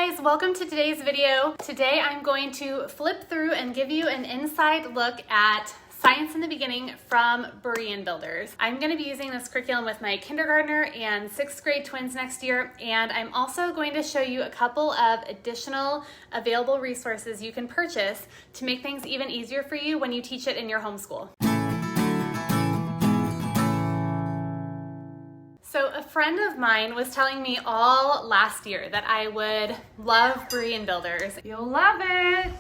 guys, welcome to today's video. Today I'm going to flip through and give you an inside look at Science in the Beginning from Berean Builders. I'm going to be using this curriculum with my kindergartner and 6th grade twins next year, and I'm also going to show you a couple of additional available resources you can purchase to make things even easier for you when you teach it in your homeschool. So a friend of mine was telling me all last year that I would love Berean Builders. You'll love it!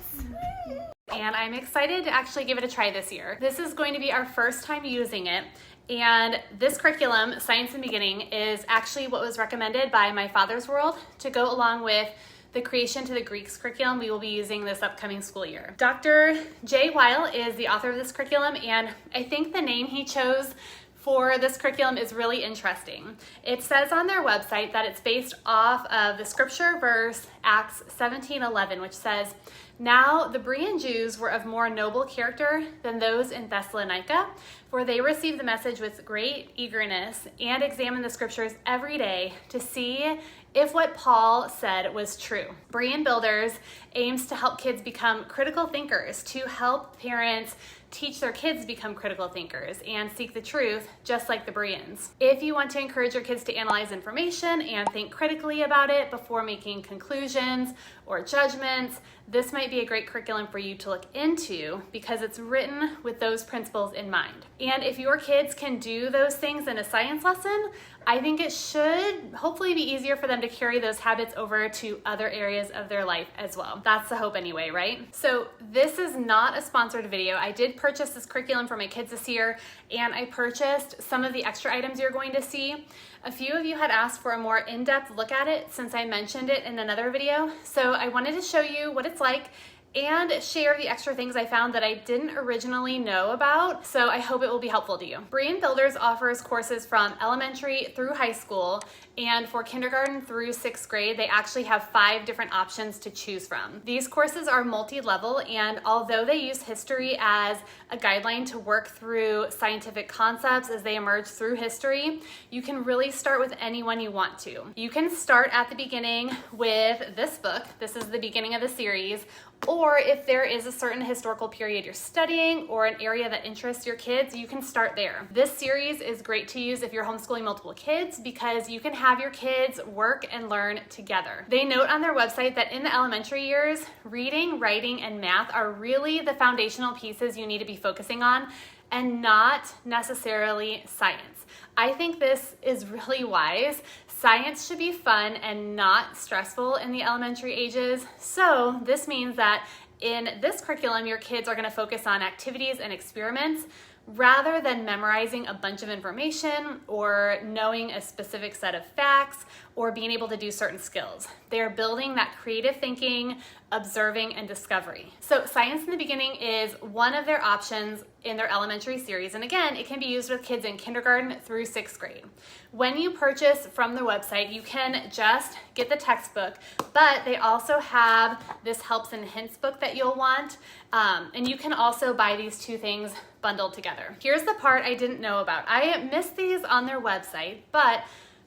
And I'm excited to actually give it a try this year. This is going to be our first time using it. And this curriculum, Science in the Beginning, is actually what was recommended by my father's world to go along with the Creation to the Greeks curriculum we will be using this upcoming school year. Dr. Jay Weil is the author of this curriculum, and I think the name he chose for this curriculum is really interesting. It says on their website that it's based off of the scripture verse Acts 17:11, which says, "Now the Berean Jews were of more noble character than those in Thessalonica, for they received the message with great eagerness and examined the scriptures every day to see if what Paul said was true." Berean Builders aims to help kids become critical thinkers, to help parents teach their kids to become critical thinkers and seek the truth, just like the Bereans. If you want to encourage your kids to analyze information and think critically about it before making conclusions or judgments, this might be a great curriculum for you to look into because it's written with those principles in mind. And if your kids can do those things in a science lesson, I think it should hopefully be easier for them to carry those habits over to other areas of their life as well. That's the hope anyway, right? So this is not a sponsored video. I did purchase this curriculum for my kids this year, and I purchased some of the extra items you're going to see. A few of you had asked for a more in-depth look at it since I mentioned it in another video. So I wanted to show you what it's like and share the extra things I found that I didn't originally know about, so I hope it will be helpful to you. Berean Builders offers courses from elementary through high school, and for kindergarten through 6th grade, they actually have 5 different options to choose from. These courses are multi-level, and although they use history as a guideline to work through scientific concepts as they emerge through history, you can really start with anyone you want to. You can start at the beginning with this book. This is the beginning of the series. Or if there is a certain historical period you're studying or an area that interests your kids, you can start there. This series is great to use if you're homeschooling multiple kids because you can have your kids work and learn together. They note on their website that in the elementary years, reading, writing, and math are really the foundational pieces you need to be focusing on and not necessarily science. I think this is really wise. Science should be fun and not stressful in the elementary ages. So this means that in this curriculum, your kids are going to focus on activities and experiments rather than memorizing a bunch of information or knowing a specific set of facts or being able to do certain skills. They're building that creative thinking, observing, and discovery. So Science in the Beginning is one of their options in their elementary series. And again, it can be used with kids in kindergarten through 6th grade. When you purchase from the website, you can just get the textbook, but they also have this helps and hints book that you'll want. And you can also buy these 2 things bundled together. Here's the part I didn't know about. I missed these on their website, but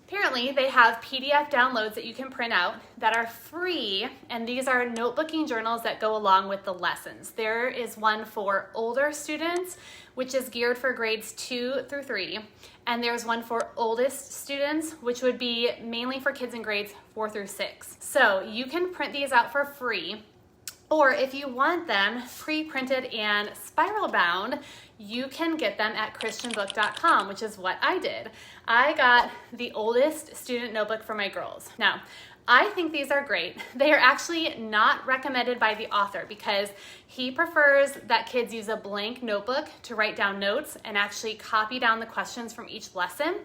apparently they have PDF downloads that you can print out that are free, and these are notebooking journals that go along with the lessons. There is one for older students, which is geared for grades 2 through 3, and there's one for oldest students, which would be mainly for kids in grades 4 through 6. So you can print these out for free, or if you want them pre-printed and spiral bound, you can get them at christianbook.com, which is what I did. I got the oldest student notebook for my girls. Now, I think these are great. They are actually not recommended by the author because he prefers that kids use a blank notebook to write down notes and actually copy down the questions from each lesson.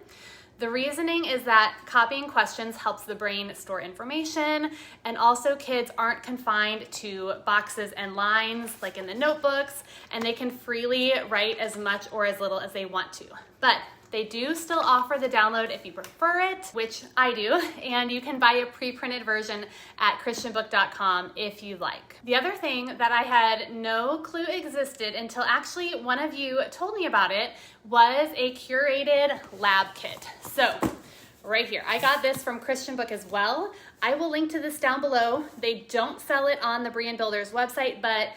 The reasoning is that copying questions helps the brain store information, and also kids aren't confined to boxes and lines like in the notebooks, and they can freely write as much or as little as they want to. But they do still offer the download if you prefer it, which I do, and you can buy a pre-printed version at christianbook.com if you like. The other thing that I had no clue existed until actually one of you told me about it was a curated lab kit. So right here, I got this from Christian Book as well. I will link to this down below. They don't sell it on the Berean Builders website, but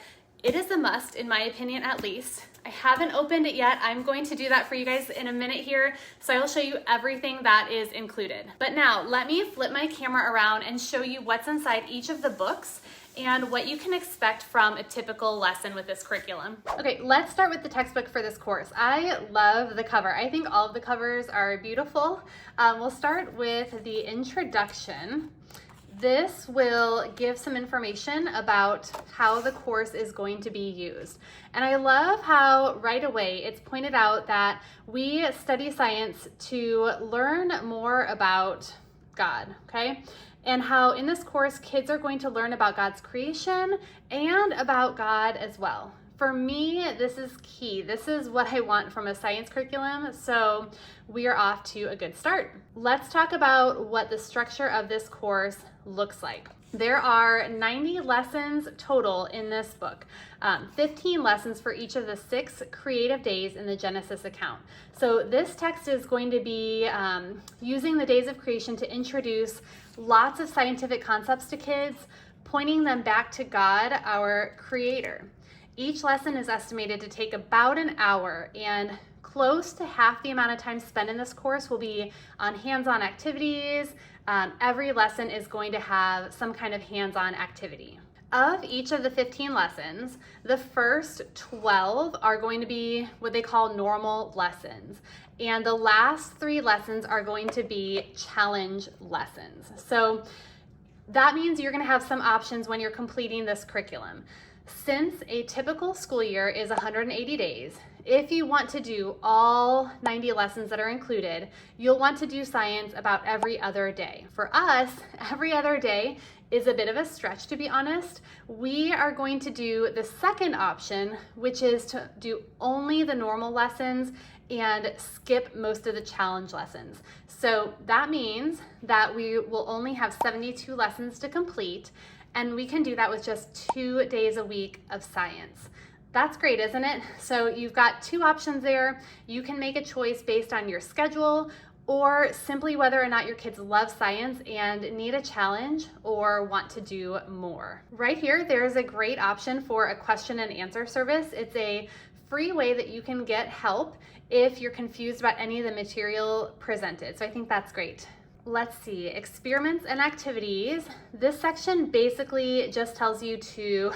it is a must, in my opinion, at least. I haven't opened it yet. I'm going to do that for you guys in a minute here. So I will show you everything that is included. But now let me flip my camera around and show you what's inside each of the books and what you can expect from a typical lesson with this curriculum. Okay, let's start with the textbook for this course. I love the cover. I think all of the covers are beautiful. We'll start with the introduction. This will give some information about how the course is going to be used. And I love how right away it's pointed out that we study science to learn more about God, okay? And how in this course, kids are going to learn about God's creation and about God as well. For me, this is key. This is what I want from a science curriculum, so we are off to a good start. Let's talk about what the structure of this course looks like. There are 90 lessons total in this book, 15 lessons for each of the 6 creative days in the Genesis account. So this text is going to be using the days of creation to introduce lots of scientific concepts to kids, pointing them back to God, our creator. Each lesson is estimated to take about an hour, and close to half the amount of time spent in this course will be on hands-on activities. Every lesson is going to have some kind of hands-on activity. Of each of the 15 lessons, the first 12 are going to be what they call normal lessons. And the last 3 lessons are going to be challenge lessons. So that means you're going to have some options when you're completing this curriculum. Since a typical school year is 180 days, if you want to do all 90 lessons that are included, you'll want to do science about every other day. For us, every other day is a bit of a stretch, to be honest. We are going to do the second option, which is to do only the normal lessons and skip most of the challenge lessons. So that means that we will only have 72 lessons to complete, and we can do that with just 2 days a week of science. That's great, isn't it? So you've got 2 options there. You can make a choice based on your schedule or simply whether or not your kids love science and need a challenge or want to do more. Right here, there's a great option for a question and answer service. It's a free way that you can get help if you're confused about any of the material presented. So I think that's great. Let's see, experiments and activities. This section basically just tells you to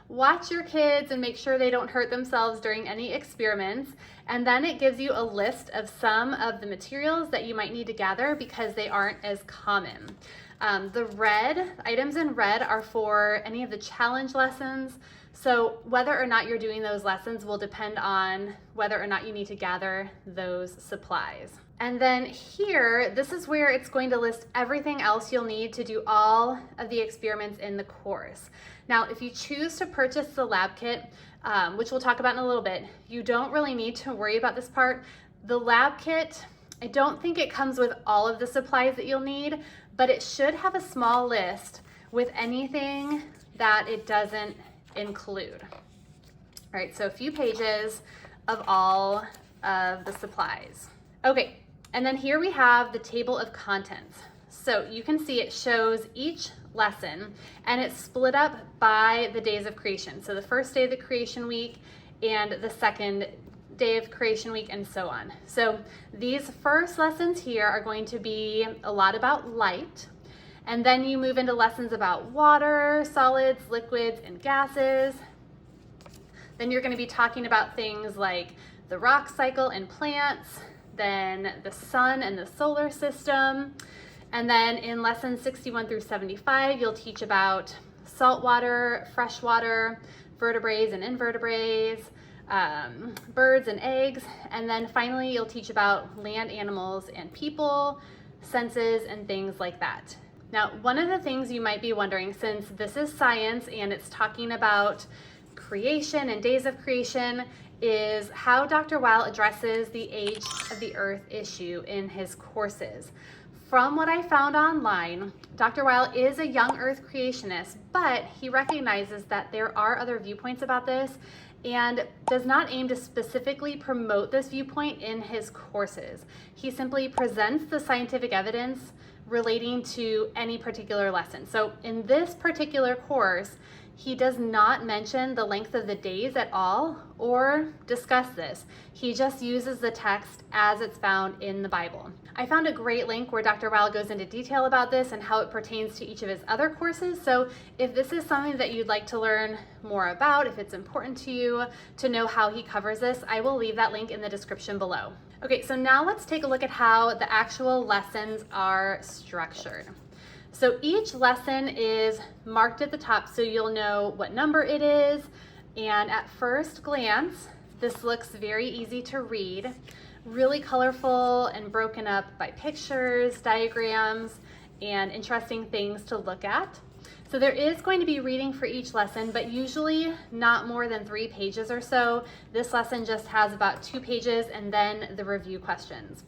watch your kids and make sure they don't hurt themselves during any experiments. And then it gives you a list of some of the materials that you might need to gather because they aren't as common. The items in red are for any of the challenge lessons. So whether or not you're doing those lessons will depend on whether or not you need to gather those supplies. And then here, this is where it's going to list everything else you'll need to do all of the experiments in the course. Now, if you choose to purchase the lab kit, which we'll talk about in a little bit, you don't really need to worry about this part. The lab kit, I don't think it comes with all of the supplies that you'll need, but it should have a small list with anything that it doesn't include. All right, so a few pages of all of the supplies. Okay, and then here we have the table of contents. So you can see it shows each lesson and it's split up by the days of creation. So the first day of the creation week and the second day of creation week and so on. So these first lessons here are going to be a lot about light. And then you move into lessons about water, solids, liquids, and gases. Then you're going to be talking about things like the rock cycle and plants, then the sun and the solar system. And then in lessons 61 through 75, you'll teach about saltwater, freshwater, vertebrates and invertebrates, birds and eggs. And then finally, you'll teach about land animals and people, senses, and things like that. Now, one of the things you might be wondering, since this is science and it's talking about creation and days of creation, is how Dr. Weil addresses the age of the earth issue in his courses. From what I found online, Dr. Weil is a young earth creationist, but he recognizes that there are other viewpoints about this and does not aim to specifically promote this viewpoint in his courses. He simply presents the scientific evidence relating to any particular lesson. So in this particular course, he does not mention the length of the days at all or discuss this. He just uses the text as it's found in the Bible. I found a great link where Dr. Weil goes into detail about this and how it pertains to each of his other courses. So if this is something that you'd like to learn more about, if it's important to you to know how he covers this, I will leave that link in the description below. Okay, so now let's take a look at how the actual lessons are structured. So each lesson is marked at the top so you'll know what number it is, and at first glance this looks very easy to read, really colorful and broken up by pictures, diagrams, and interesting things to look at. So there is going to be reading for each lesson, but usually not more than 3 pages or so. This lesson just has about 2 pages and then the review questions.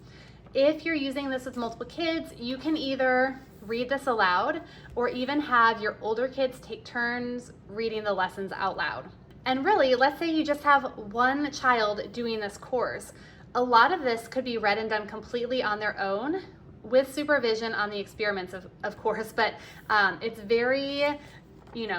If you're using this with multiple kids, you can either read this aloud or even have your older kids take turns reading the lessons out loud. And really, let's say you just have one child doing this course. A lot of this could be read and done completely on their own with supervision on the experiments, of course, but it's very,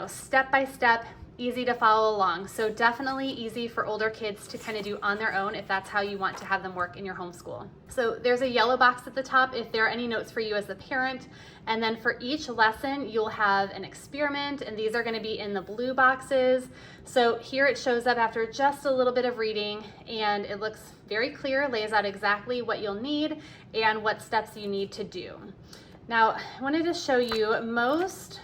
step by step, easy to follow along. So definitely easy for older kids to kind of do on their own if that's how you want to have them work in your homeschool. So there's a yellow box at the top if there are any notes for you as the parent. And then for each lesson, you'll have an experiment, and these are going to be in the blue boxes. So here it shows up after just a little bit of reading, and it looks very clear, lays out exactly what you'll need and what steps you need to do. Now, I wanted to show you most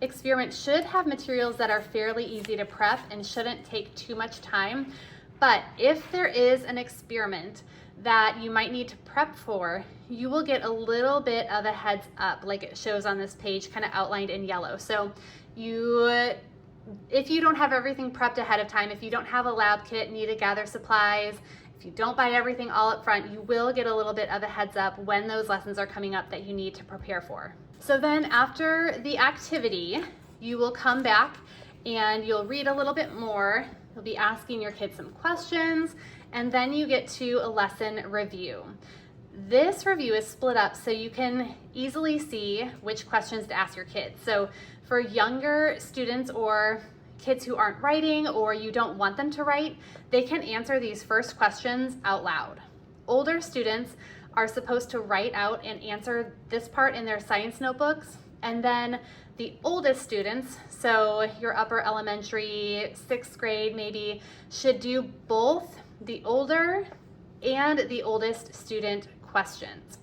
experiments should have materials that are fairly easy to prep and shouldn't take too much time. But if there is an experiment that you might need to prep for, you will get a little bit of a heads up, like it shows on this page, kind of outlined in yellow. So if you don't have everything prepped ahead of time, if you don't have a lab kit, need to gather supplies, if you don't buy everything all up front, you will get a little bit of a heads up when those lessons are coming up that you need to prepare for. So then after the activity, you will come back and you'll read a little bit more. You'll be asking your kids some questions, and then you get to a lesson review. This review is split up so you can easily see which questions to ask your kids. So for younger students or kids who aren't writing or you don't want them to write, they can answer these first questions out loud. Older students are supposed to write out and answer this part in their science notebooks. And then the oldest students, so your upper elementary, 6th grade maybe, should do both the older and the oldest student questions.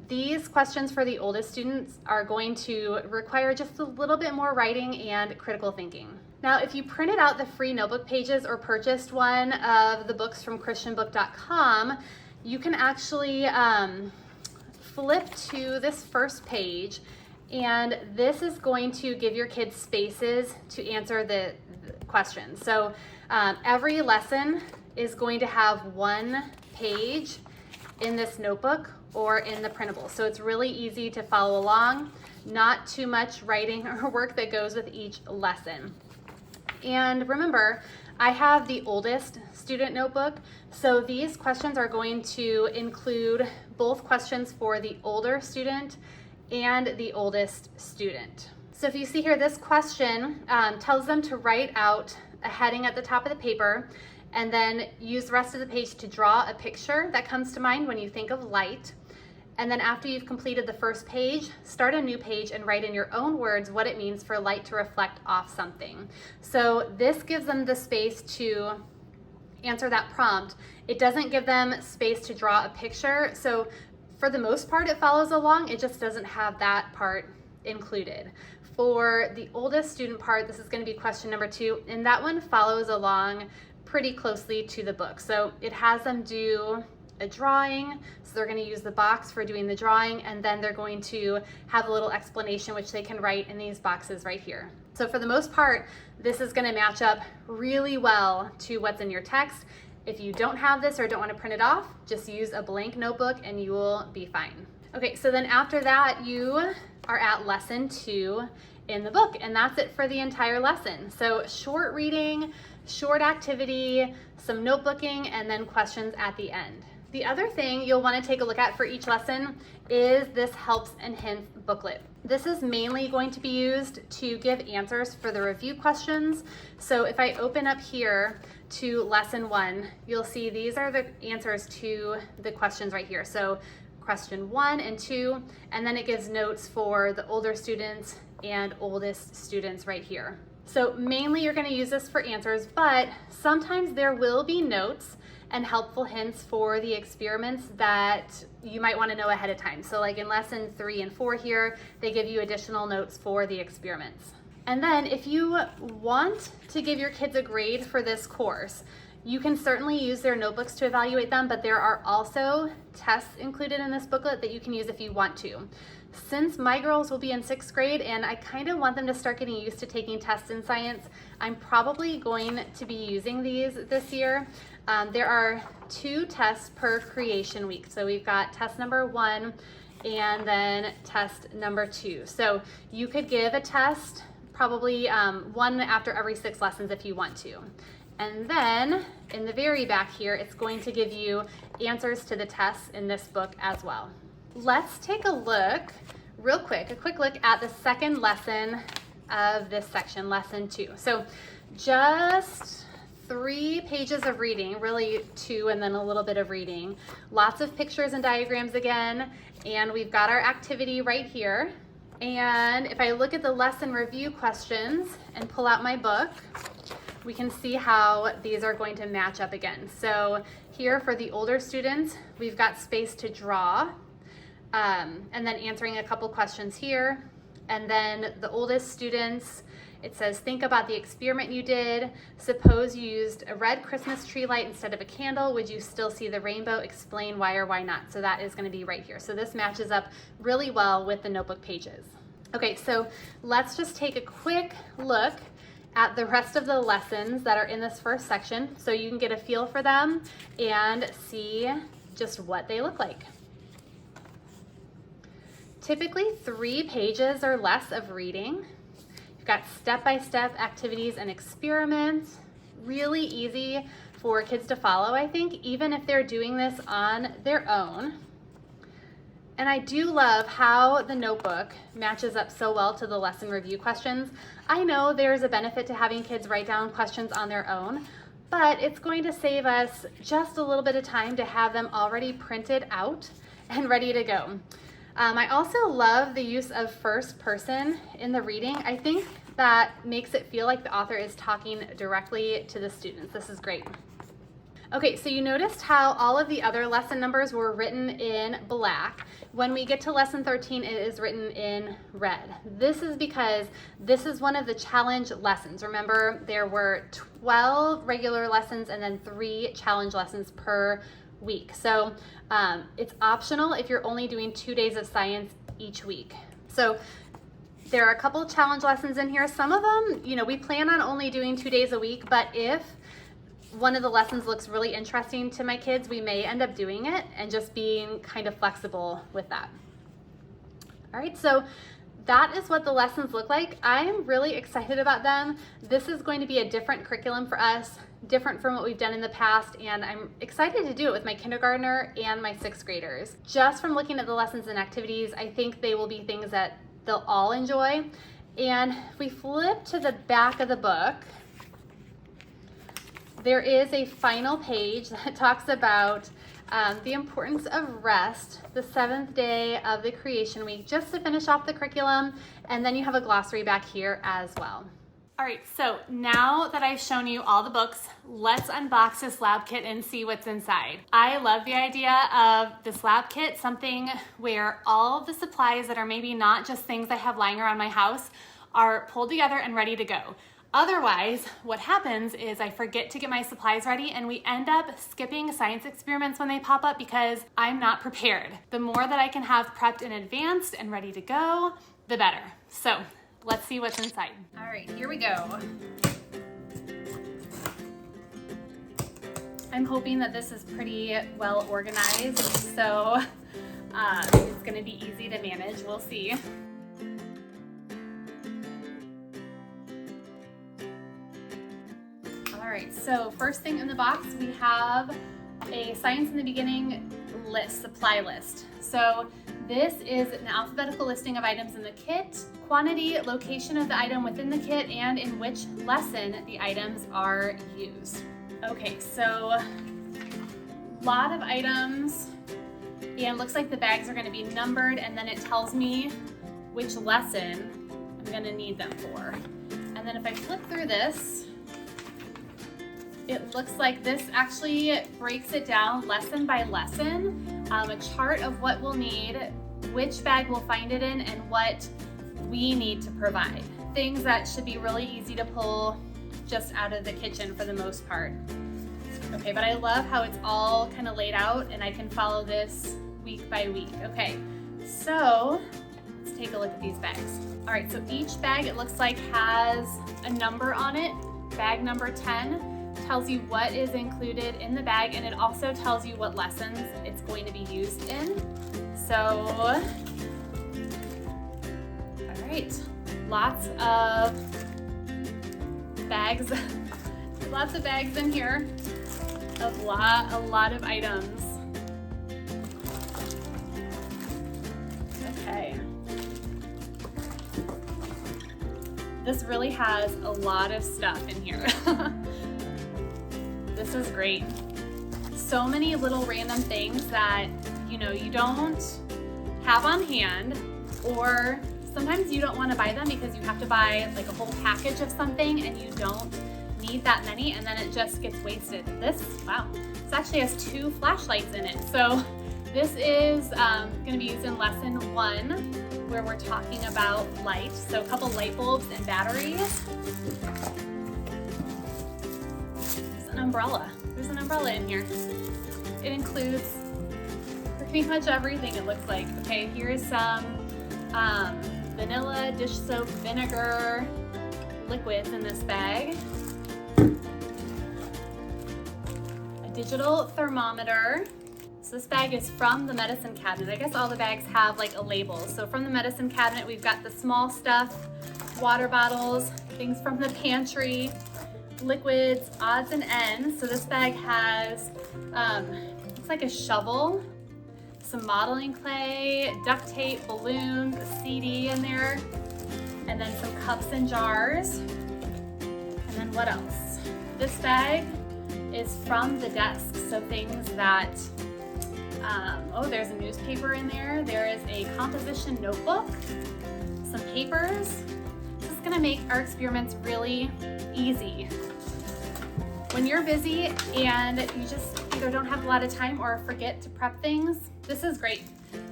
These questions for the oldest students are going to require just a little bit more writing and critical thinking. Now, if you printed out the free notebook pages or purchased one of the books from christianbook.com, you can actually flip to this first page, and this is going to give your kids spaces to answer the questions. So every lesson is going to have one page in this notebook or in the printable. So it's really easy to follow along, not too much writing or work that goes with each lesson. And remember, I have the oldest student notebook, so these questions are going to include both questions for the older student and the oldest student. So if you see here, this question tells them to write out a heading at the top of the paper and then use the rest of the page to draw a picture that comes to mind when you think of light. And then after you've completed the first page, start a new page and write in your own words what it means for light to reflect off something. So this gives them the space to answer that prompt. It doesn't give them space to draw a picture. So for the most part, it follows along. It just doesn't have that part included. For the oldest student part, this is going to be question number 2, and that one follows along pretty closely to the book. So it has them do a drawing, so they're going to use the box for doing the drawing, and then they're going to have a little explanation which they can write in these boxes right here. So for the most part, this is going to match up really well to what's in your text. If you don't have this or don't want to print it off, just use a blank notebook and you will be fine. Okay, so then after that, you are at lesson 2 in the book, and that's it for the entire lesson. So short reading, short activity, some notebooking, and then questions at the end. The other thing you'll want to take a look at for each lesson is this helps and hints booklet. This is mainly going to be used to give answers for the review questions. So if I open up here to lesson 1, you'll see these are the answers to the questions right here. So question 1 and 2, and then it gives notes for the older students and oldest students right here. So mainly you're going to use this for answers, but sometimes there will be notes and helpful hints for the experiments that you might want to know ahead of time. So like in lesson 3 and 4 here, they give you additional notes for the experiments. And then if you want to give your kids a grade for this course, you can certainly use their notebooks to evaluate them, but there are also tests included in this booklet that you can use if you want to. Since my girls will be in 6th grade and I kind of want them to start getting used to taking tests in science, I'm probably going to be using these this year. There are 2 tests per creation week. So we've got test number 1 and then test number 2. So you could give a test probably 1 after every 6 lessons if you want to. And then in the very back here, it's going to give you answers to the tests in this book as well. Let's take a look real quick, a quick look at the second lesson of this section, lesson 2. So just 3 pages of reading, really 2 and then a little bit of reading. Lots of pictures and diagrams again, and we've got our activity right here. And if I look at the lesson review questions and pull out my book, we can see how these are going to match up again. So here for the older students, we've got space to draw, and then answering a couple questions here. And then the oldest students, it says, think about the experiment you did. Suppose you used a red Christmas tree light instead of a candle. Would you still see the rainbow? Explain why or why not. So that is going to be right here. So this matches up really well with the notebook pages. Okay, so let's just take a quick look at the rest of the lessons that are in this first section so you can get a feel for them and see just what they look like. Typically 3 pages or less of reading. You've got step-by-step activities and experiments. Really easy for kids to follow, I think, even if they're doing this on their own. And I do love how the notebook matches up so well to the lesson review questions. I know there's a benefit to having kids write down questions on their own, but it's going to save us just a little bit of time to have them already printed out and ready to go. I also love the use of first person in the reading. I think that makes it feel like the author is talking directly to the students. This is great. Okay, so you noticed how all of the other lesson numbers were written in black. When we get to lesson 13, it is written in red. This is because this is one of the challenge lessons. Remember, there were 12 regular lessons and then 3 challenge lessons per week. So it's optional if you're only doing 2 days of science each week. So there are a couple challenge lessons in here. Some of them, we plan on only doing 2 days a week, but if one of the lessons looks really interesting to my kids, we may end up doing it and just being kind of flexible with that. All right, so that is what the lessons look like. I am really excited about them. This is going to be a different curriculum for us, different from what we've done in the past, and I'm excited to do it with my kindergartner and my 6th graders. Just from looking at the lessons and activities, I think they will be things that they'll all enjoy. And if we flip to the back of the book, there is a final page that talks about the importance of rest, the 7th day of the creation week, just to finish off the curriculum, and then you have a glossary back here as well. All right, so now that I've shown you all the books, let's unbox this lab kit and see what's inside. I love the idea of this lab kit, something where all of the supplies that are maybe not just things I have lying around my house are pulled together and ready to go. Otherwise, what happens is I forget to get my supplies ready and we end up skipping science experiments when they pop up because I'm not prepared. The more that I can have prepped in advance and ready to go, the better. So let's see what's inside. All right, here we go. I'm hoping that this is pretty well organized, so it's gonna be easy to manage. We'll see. All right, so first thing in the box, we have a Science in the Beginning list, supply list. So this is an alphabetical listing of items in the kit, quantity, location of the item within the kit, and in which lesson the items are used. Okay, so a lot of items, and looks like the bags are going to be numbered, and then it tells me which lesson I'm going to need them for. And then if I flip through this, it looks like this actually breaks it down lesson by lesson, a chart of what we'll need, which bag we'll find it in, and what we need to provide. Things that should be really easy to pull just out of the kitchen for the most part. Okay, but I love how it's all kind of laid out and I can follow this week by week. Okay, so let's take a look at these bags. All right, so each bag, it looks like, has a number on it. Bag number 10 tells you what is included in the bag, and it also tells you what lessons it's going to be used in. So, all right, lots of bags, lots of bags in here, a lot of items. Okay. This really has a lot of stuff in here. This is great. So many little random things that, you know, you don't have on hand, or sometimes you don't want to buy them because you have to buy like a whole package of something and you don't need that many, and then it just gets wasted. This, wow, this actually has 2 flashlights in it. So this is going to be used in lesson 1, where we're talking about light. So a couple light bulbs and batteries. Umbrella. There's an umbrella in here. It includes pretty much everything, it looks like. Okay, here's some vanilla, dish soap, vinegar, liquids in this bag. A digital thermometer. So this bag is from the medicine cabinet. I guess all the bags have like a label. So from the medicine cabinet, we've got the small stuff, water bottles, things from the pantry, liquids, odds and ends. So this bag has, looks like a shovel, some modeling clay, duct tape, balloons, a CD in there, and then some cups and jars. And then what else? This bag is from the desk. So things that, oh, there's a newspaper in there. There is a composition notebook, some papers. This is gonna make our experiments really easy. When you're busy and you just either don't have a lot of time or forget to prep things, this is great.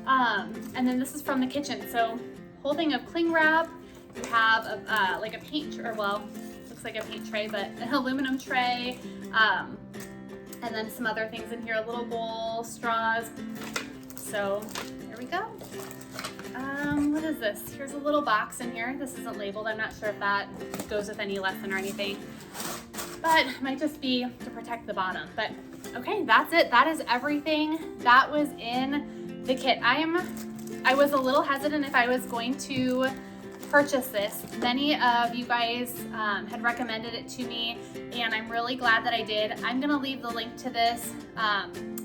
And then this is from the kitchen. So whole thing of cling wrap. You have like a paint, or well, looks like a paint tray, but an aluminum tray. And then some other things in here, a little bowl, straws. So there we go. What is this? Here's a little box in here. This isn't labeled. I'm not sure if that goes with any lesson or anything, but it might just be to protect the bottom. But okay, that's it. That is everything that was in the kit. I was a little hesitant if I was going to purchase this. Many of you guys had recommended it to me, and I'm really glad that I did. I'm gonna leave the link to this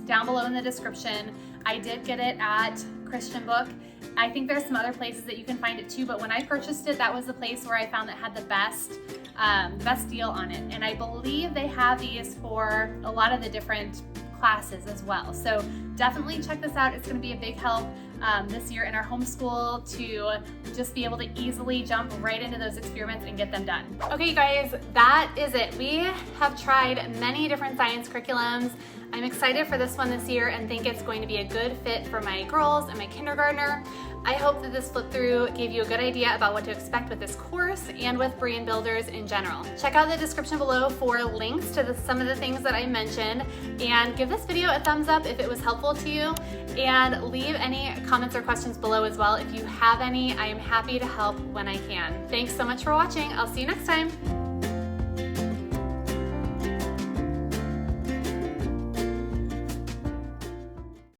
down below in the description. I did get it at Christian Book. I think there's some other places that you can find it too, but when I purchased it, that was the place where I found that had the best deal on it. And I believe they have these for a lot of the different classes as well. So definitely check this out. It's going to be a big help this year in our homeschool to just be able to easily jump right into those experiments and get them done. Okay, you guys, that is it. We have tried many different science curriculums. I'm excited for this one this year and think it's going to be a good fit for my girls and my kindergartner. I hope that this flip through gave you a good idea about what to expect with this course and with Berean Builders in general. Check out the description below for links to some of the things that I mentioned, and give this video a thumbs up if it was helpful to you, and leave any comments or questions below as well. If you have any, I am happy to help when I can. Thanks so much for watching. I'll see you next time.